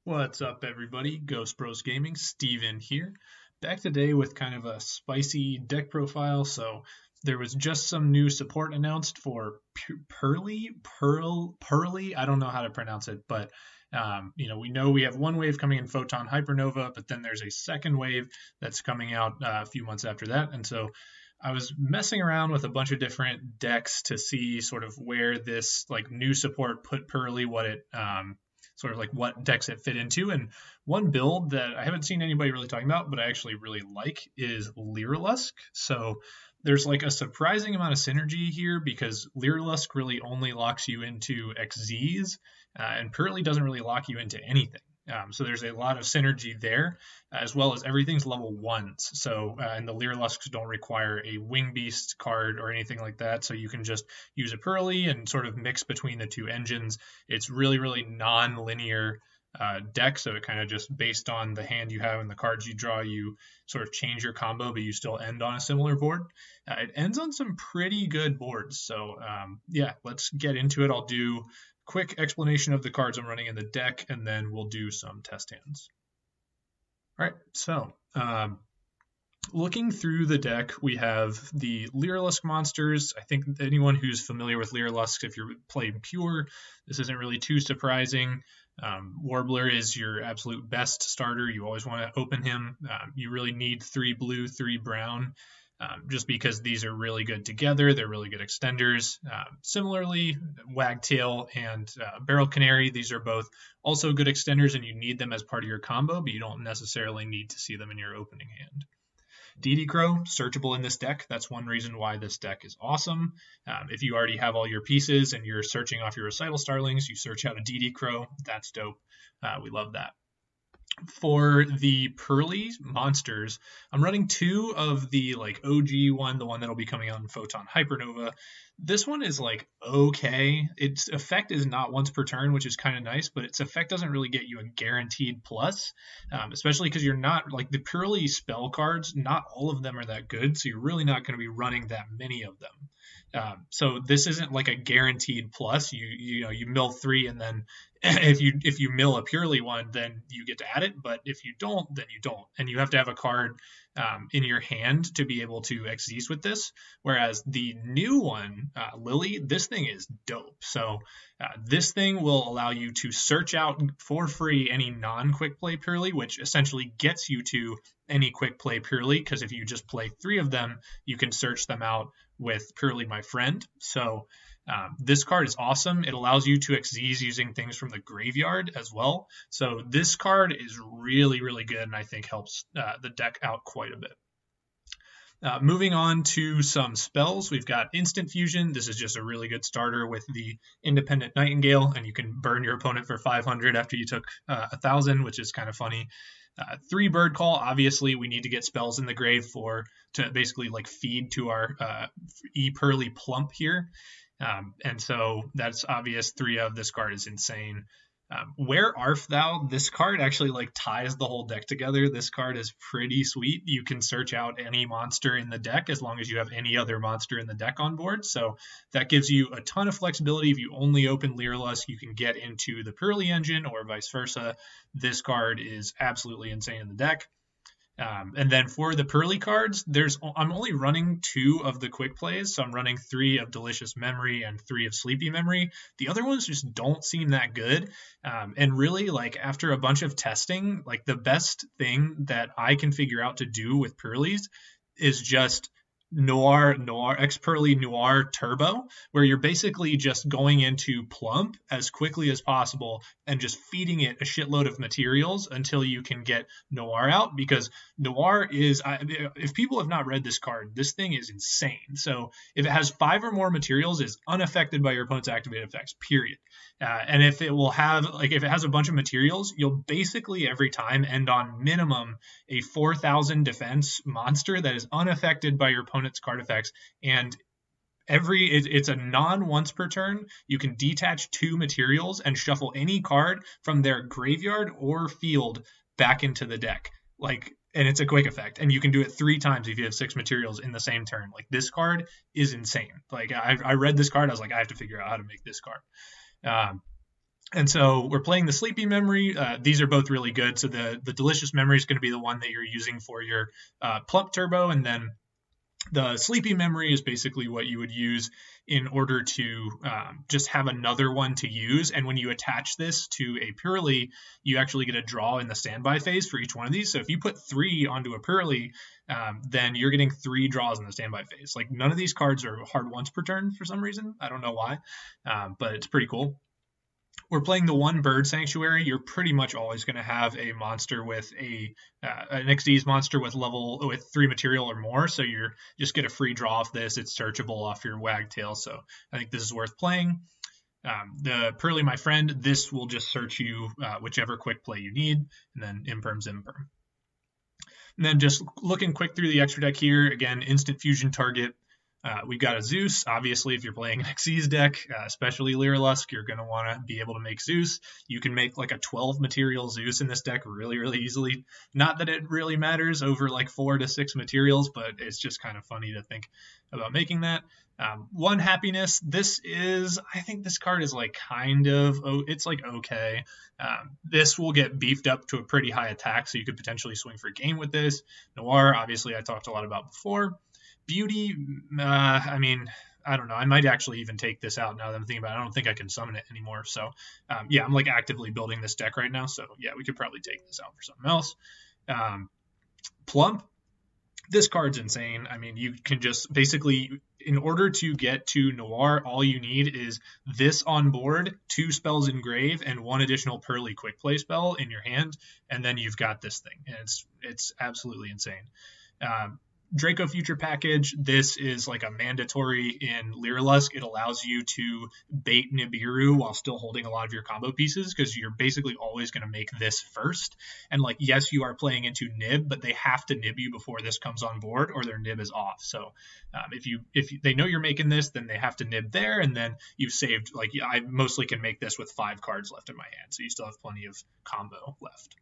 What's up, everybody? Ghost Bros Gaming, Steven here. Back today with kind of a spicy deck profile. So there was just some new support announced for Purrely. I don't know how to pronounce it, but we know we have one wave coming in Photon Hypernova, but then there's a second wave that's coming out a few months after that. And so I was messing around with a bunch of different decks to see sort of where this like new support put Purrely, what it sort of like what decks it fit into. And one build that I haven't seen anybody really talking about, but I actually really like is Lyrilusc. So there's like a surprising amount of synergy here because Lyrilusc really only locks you into XZs, and Purrely doesn't really lock you into anything. So there's a lot of synergy there, as well as everything's level ones. So and the Lyriluscs don't require a Wing Beast card or anything like that. So you can just use a Purrely and sort of mix between the two engines. It's really non-linear deck, so it kind of just based on the hand you have and the cards you draw, you sort of change your combo, but you still end on a similar board. It ends on some pretty good boards. So yeah, let's get into it. I'll do quick explanation of the cards I'm running in the deck, and then we'll do some test hands. All right, so looking through the deck, we have the Lyrilusc monsters. I think anyone who's familiar with Lyrilusc, if you're playing pure, this isn't really too surprising. Warbler is your absolute best starter. You always want to open him. You really need 3 blue, 3 brown, just because these are really good together. They're really good extenders. Similarly, Wagtail and Barrel Canary, these are both also good extenders, and you need them as part of your combo, but you don't necessarily need to see them in your opening hand. DD Crow, searchable in this deck. That's one reason why this deck is awesome. If you already have all your pieces and you're searching off your Recital Starlings, you search out a DD Crow. That's dope. We love that. For the Purrely monsters, I'm running 2 of the like OG one, the one that'll be coming out in Photon Hypernova. This one is like okay. Its effect is not once per turn, which is kind of nice, but its effect doesn't really get you a guaranteed plus, especially because you're not like the Purrely spell cards. Not all of them are that good, so you're really not going to be running that many of them. So this isn't like a guaranteed plus. You mill 3 and then if you mill a Purrely one, then you get to add it. But if you don't, then you don't, and you have to have a card in your hand to be able to XYZ with this. Whereas the new one, Lily, this thing is dope. So this thing will allow you to search out for free any non-quick play Purrely, which essentially gets you to any quick play Purrely, because if you just play 3 of them, you can search them out with Purrely My Friend. So this card is awesome. It allows you to XYZ using things from the graveyard as well. So this card is really good, and I think helps the deck out quite a bit. Moving on to some spells, we've got Instant Fusion. This is just a really good starter with the Independent Nightingale, and you can burn your opponent for 500 after you took 1,000, which is kind of funny. 3 Bird Call. Obviously, we need to get spells in the grave to basically like feed to our Purrely Plump here. And so that's obvious. 3 of this card is insane. Where Arf Thou? This card actually like ties the whole deck together. This card is pretty sweet. You can search out any monster in the deck as long as you have any other monster in the deck on board. So that gives you a ton of flexibility. If you only open Lyrilusc, you can get into the Purrely engine or vice versa. This card is absolutely insane in the deck. And then for the Purrely cards, I'm only running 2 of the quick plays. So I'm running 3 of Delicious Memory and 3 of Sleepy Memory. The other ones just don't seem that good. And really, like after a bunch of testing, like the best thing that I can figure out to do with Purrely's is just Noir, Purrely Noir Turbo, where you're basically just going into Plump as quickly as possible and just feeding it a shitload of materials until you can get Noir out, because Noir is, if people have not read this card, this thing is insane. So if it has 5 or more materials, it's unaffected by your opponent's activated effects, period. And if it has a bunch of materials, you'll basically every time end on minimum a 4,000 defense monster that is unaffected by your opponent's card effects. And it's a non-once per turn. You can detach 2 materials and shuffle any card from their graveyard or field back into the deck. And it's a quick effect, and you can do it 3 times if you have 6 materials in the same turn. Like, this card is insane. Like, I read this card, I was like, I have to figure out how to make this card. And so we're playing the Sleepy Memory. These are both really good. So the Delicious Memory is going to be the one that you're using for your Plump Turbo, and then the Sleepy Memory is basically what you would use in order to just have another one to use. And when you attach this to a Purrely, you actually get a draw in the standby phase for each one of these. So if you put 3 onto a Purrely, then you're getting 3 draws in the standby phase. Like, none of these cards are hard once per turn for some reason. I don't know why, but it's pretty cool. We're playing the one bird sanctuary. You're pretty much always going to have a monster with an XD's monster with 3 material or more. So you're just get a free draw off this. It's searchable off your wagtail. So I think this is worth playing. The Purrely, my friend, this will just search you whichever quick play you need, and then imperm's imperm. And then just looking quick through the extra deck here, again, instant fusion target. We've got a Zeus. Obviously, if you're playing an Xyz deck, especially Lyrilusc, you're going to want to be able to make Zeus. You can make like a 12 material Zeus in this deck really, really easily. Not that it really matters over like 4 to 6 materials, but it's just kind of funny to think about making that. One happiness. I think this card is like it's like okay. This will get beefed up to a pretty high attack, so you could potentially swing for a game with this. Noir, obviously, I talked a lot about before. Beauty, I mean, I don't know. I might actually even take this out now that I'm thinking about it. I don't think I can summon it anymore. So, yeah, I'm like actively building this deck right now. So, yeah, we could probably take this out for something else. Plump, this card's insane. I mean, you can just basically, in order to get to Noir, all you need is this on board, 2 spells in grave, and 1 additional Purrely quick play spell in your hand, and then you've got this thing. And it's absolutely insane. Draco Future Package, this is like a mandatory in Lyrilusc. It allows you to bait Nibiru while still holding a lot of your combo pieces, because you're basically always going to make this first. And like, yes, you are playing into Nib, but they have to Nib you before this comes on board, or their Nib is off. So if they know you're making this, then they have to Nib there, and then you've saved, like, I mostly can make this with 5 cards left in my hand, so you still have plenty of combo left.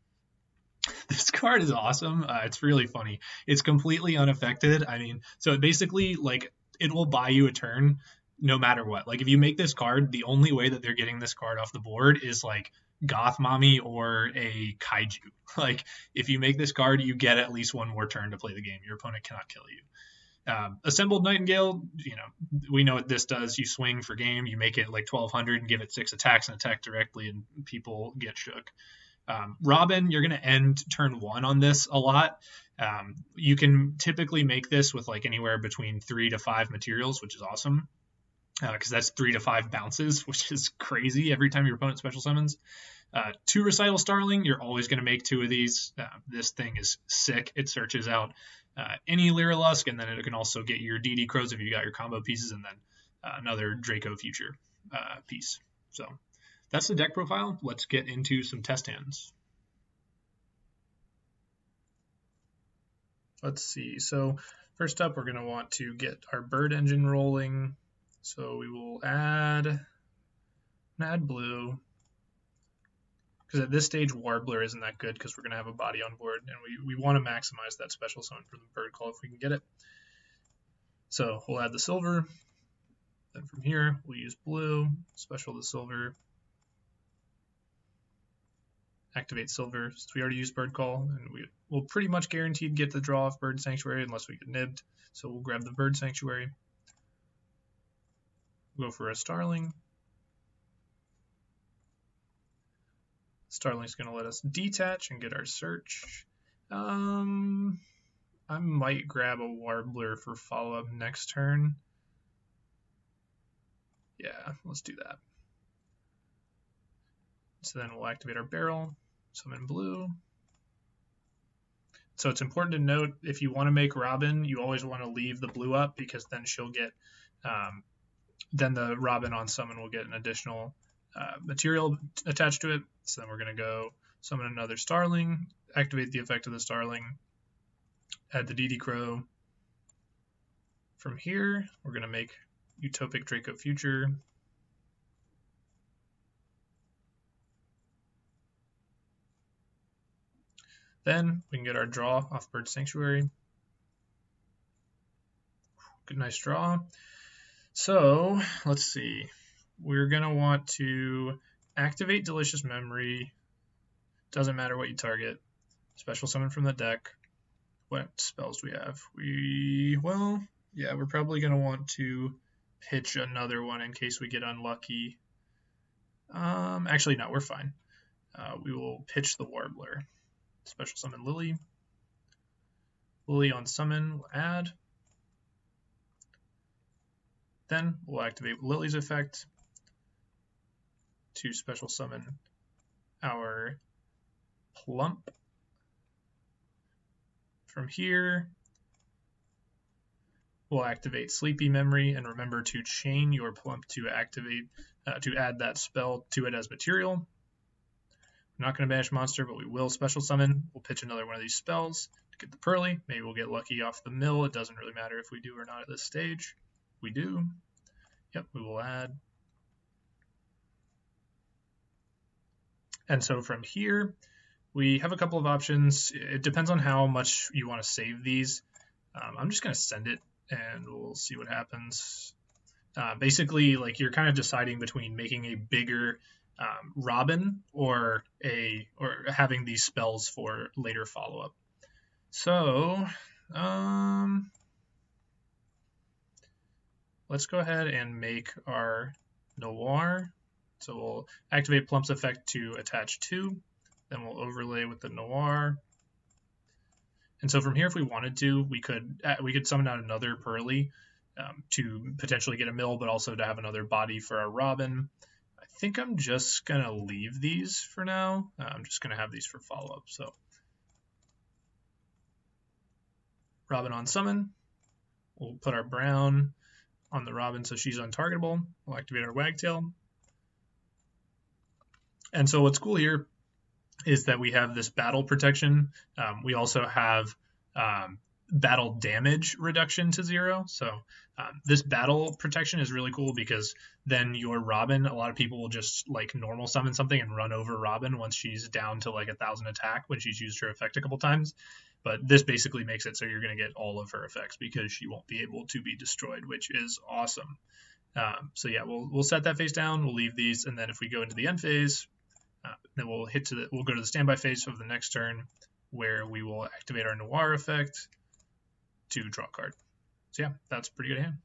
This card is awesome. It's really funny. It's completely unaffected. I mean, so it basically, like, it will buy you a turn no matter what. Like, if you make this card, the only way that they're getting this card off the board is like Goth Mommy or a Kaiju. Like, if you make this card, you get at least 1 more turn to play the game. Your opponent cannot kill you. Assembled Nightingale, we know what this does. You swing for game, you make it like 1200 and give it 6 attacks and attack directly, and people get shook. Robin, you're going to end turn 1 on this a lot. You can typically make this with like anywhere between 3 to 5 materials, which is awesome, because that's 3 to 5 bounces, which is crazy every time your opponent special summons. 2 Recital Starling, you're always going to make 2 of these. This thing is sick. It searches out any Lyrilusc, and then it can also get your DD Crows if you got your combo pieces, and then another Draco Future piece. So that's the deck profile. Let's get into some test hands. Let's see. So first up, we're going to want to get our bird engine rolling. So we will add blue, because at this stage, Warbler isn't that good because we're going to have a body on board, and we want to maximize that special summon for the bird call if we can get it. So we'll add the silver. Then from here, we'll use blue, special the silver, activate silver, since we already used bird call, and we will pretty much guaranteed get the draw off bird sanctuary unless we get nibbed. So we'll grab the bird sanctuary, go for a starling. Starling's going to let us detach and get our search. I might grab a Warbler for follow-up next turn. Yeah, let's do that. So then we'll activate our barrel, summon blue. So it's important to note, if you want to make Robin, you always want to leave the blue up, because then she'll get, then the Robin on summon will get an additional material attached to it. So then we're going to go summon another Starling, activate the effect of the Starling, add the DD Crow. From here, we're going to make Utopic Draco Future. Then we can get our draw off Bird Sanctuary. Good, nice draw. So let's see. We're going to want to activate Delicious Memory. Doesn't matter what you target. Special summon from the deck. What spells do we have? We're probably going to want to pitch another one in case we get unlucky. Actually, no, we're fine. We will pitch the Warbler. Special summon Lily. Lily on summon, we'll add. Then we'll activate Lily's effect to special summon our Plump. From here, we'll activate Sleepy Memory, and remember to chain your Plump to activate to add that spell to it as material. We're not going to banish monster, but we will special summon. We'll pitch another one of these spells to get the Purrely. Maybe we'll get lucky off the mill. It doesn't really matter if we do or not at this stage. We do. Yep, we will add. And so from here, we have a couple of options. It depends on how much you want to save these. I'm just going to send it, and we'll see what happens. Basically, like, you're kind of deciding between making a bigger Robin or having these spells for later follow-up. So let's go ahead and make our Noir. So we'll activate Plump's effect to attach 2. Then we'll overlay with the Noir. And so from here, if we wanted to, we could summon out another Purrely to potentially get a mill, but also to have another body for our Robin. I think I'm just going to leave these for now. I'm just going to have these for follow-up. So Robin on summon. We'll put our Brown on the Robin so she's untargetable. We'll activate our Wagtail. And so what's cool here is that we have this battle protection. We also have battle damage reduction to 0. So this battle protection is really cool because then your Robin, a lot of people will just like normal summon something and run over Robin once she's down to like 1,000 attack when she's used her effect a couple times. But this basically makes it so you're going to get all of her effects because she won't be able to be destroyed, which is awesome. So yeah, we'll set that phase down. We'll leave these, and then if we go into the end phase, then we'll go to the standby phase of the next turn, where we will activate our Noir effect to draw a card. So yeah, that's a pretty good hand.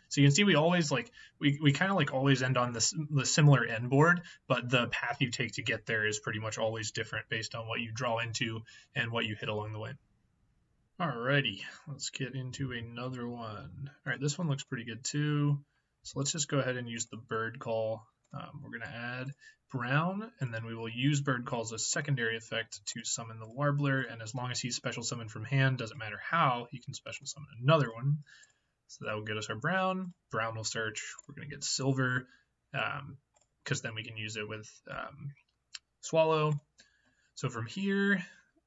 So you can see we always we kind of like always end on the similar end board, but the path you take to get there is pretty much always different based on what you draw into and what you hit along the way. Alrighty, let's get into another one. All right, this one looks pretty good too. So let's just go ahead and use the bird call. We're going to add Brown, and then we will use bird call as a secondary effect to summon the Warbler, and as long as he's special summoned from hand, doesn't matter how, he can special summon another one. So that will get us our Brown. Brown will search. We're going to get Silver, because then we can use it with Swallow. So from here,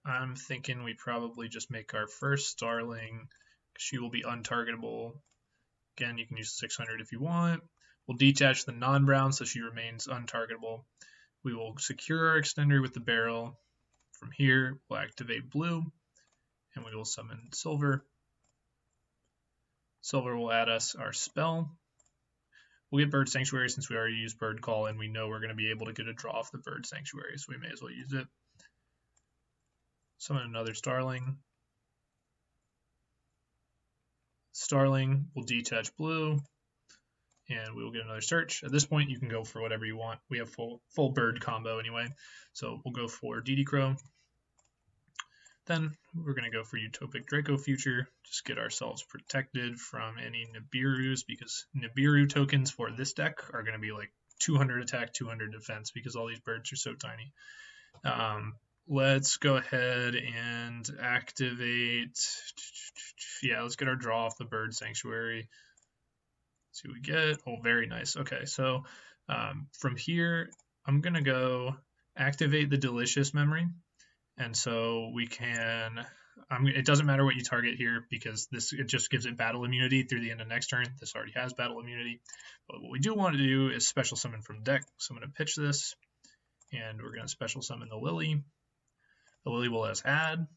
I'm thinking we probably just make our first Starling. She will be untargetable. Again, you can use 600 if you want. We'll detach the non-brown so she remains untargetable. We will secure our extender with the barrel. From here, we'll activate blue, and we will summon Silver. Silver will add us our spell. We'll get Bird Sanctuary since we already used Bird Call, and we know we're going to be able to get a draw off the Bird Sanctuary, so we may as well use it. Summon another Starling. Starling will detach blue, and we will get another search. At this point, you can go for whatever you want. We have full bird combo anyway, so we'll go for DD Crow. Then we're going to go for Utopic Draco Future, just get ourselves protected from any Nibiru's, because Nibiru tokens for this deck are going to be like 200 attack, 200 defense, because all these birds are so tiny. Let's go ahead and activate, let's get our draw off the Bird Sanctuary. Let's see what we get. Oh, very nice. Okay, so from here, I'm going to go activate the Delicious Memory. And so we can, it doesn't matter what you target here because it just gives it battle immunity through the end of next turn. This already has battle immunity. But what we do want to do is special summon from deck. So I'm going to pitch this, and we're going to special summon the Lily. The Lily will let us add,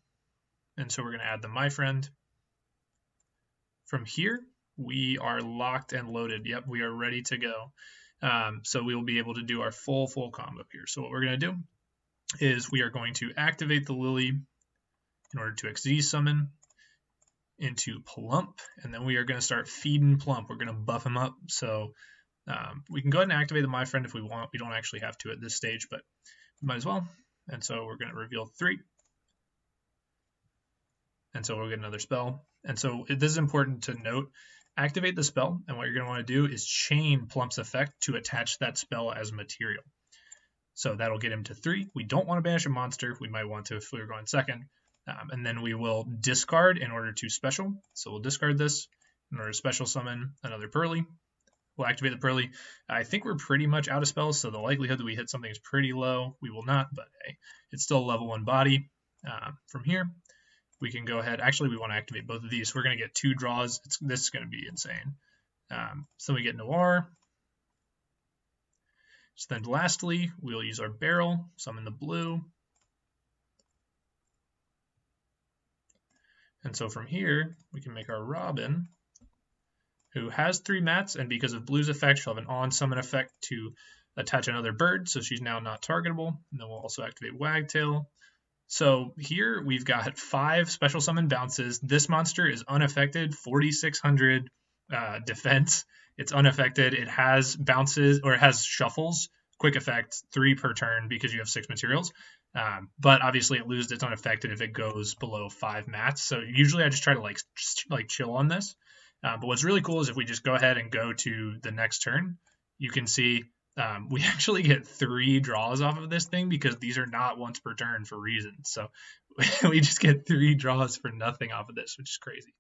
and so we're going to add the My Friend. From here, we are locked and loaded. Yep, we are ready to go. So we will be able to do our full combo here. So what we're going to do is we are going to activate the Lily in order to XZ summon into Plump, and then we are going to start feeding Plump. We're going to buff him up. So we can go ahead and activate the My Friend if we want. We don't actually have to at this stage, but we might as well. And so we're going to reveal 3. And so we'll get another spell. And so this is important to note. Activate the spell, and what you're going to want to do is chain Plump's effect to attach that spell as material. So that'll get him to 3. We don't want to banish a monster. We might want to if we were going second. And then we will discard in order to special. So we'll discard this in order to special summon another Purrely. We'll activate the Purrely. I think we're pretty much out of spells, so the likelihood that we hit something is pretty low. We will not, but hey, it's still a level 1 body. From here, we can go ahead. Actually, we want to activate both of these. We're going to get 2 draws. This is going to be insane. So we get Noir. So then lastly, we'll use our barrel, summon the blue. And so from here, we can make our Robin, who has 3 mats, and because of blue's effect, she'll have an on-summon effect to attach another bird, so she's now not targetable. And then we'll also activate Wagtail. So here we've got 5 special summon bounces. This monster is unaffected, 4,600 defense. It's unaffected. It has bounces, or it has shuffles, quick effect, 3 per turn because you have 6 materials. But obviously it loses its unaffected if it goes below 5 mats. So usually I just try to like chill on this. But what's really cool is if we just go ahead and go to the next turn, you can see we actually get 3 draws off of this thing because these are not once per turn for reasons. So we just get 3 draws for nothing off of this, which is crazy.